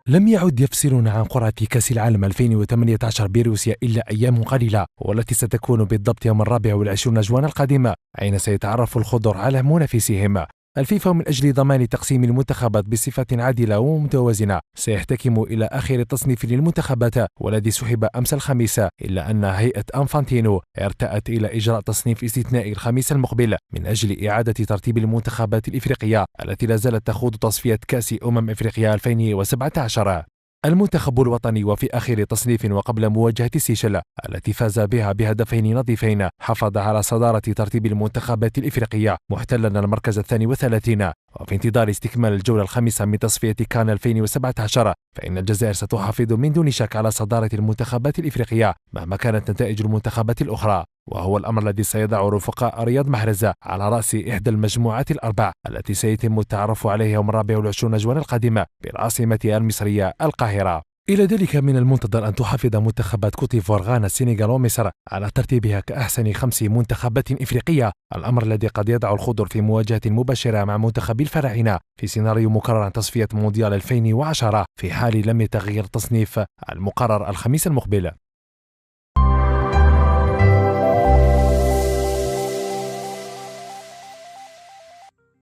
لم يعد يفصلنا عن قرعة كأس العالم 2018 بروسيا إلا أيام قليلة، والتي ستكون بالضبط يوم 24 جوان القادمة، حين سيتعرف الخضر على منافسهم. الفيفا من أجل ضمان تقسيم المنتخبات بصفة عادلة ومتوازنة سيحتكم إلى آخر تصنيف للمنتخبات، والذي سحب أمس الخميس، إلا أن هيئة أنفانتينو ارتأت إلى إجراء تصنيف استثنائي الخميس المقبل من أجل إعادة ترتيب المنتخبات الإفريقية التي لا زالت تخوض تصفية كأس إفريقيا 2017. المنتخب الوطني وفي آخر تصنيف وقبل مواجهة سيشل التي فاز بها بهدفين نظيفين حافظ على صدارة ترتيب المنتخبات الإفريقية محتلا المركز 32، وفي انتظار استكمال الجولة الخامسة من تصفية كان 2017 فإن الجزائر ستحافظ من دون شك على صدارة المنتخبات الإفريقية مهما كانت نتائج المنتخبات الأخرى، وهو الأمر الذي سيضع رفقاء رياض محرز على رأس إحدى المجموعات الأربع التي سيتم التعرف عليها يوم 24 جوان القادمة بالعاصمة المصرية القاهرة. إلى ذلك من المنتظر أن تحافظ منتخبات كوتيفوار، غانا، السنغال ومصر على ترتيبها كأحسن 5 منتخبات إفريقية، الأمر الذي قد يضع الخضر في مواجهة مباشرة مع منتخب الفراعنة في سيناريو مكرر عن تصفية مونديال 2010 في حال لم يتغير التصنيف المقرر الخميس المقبل.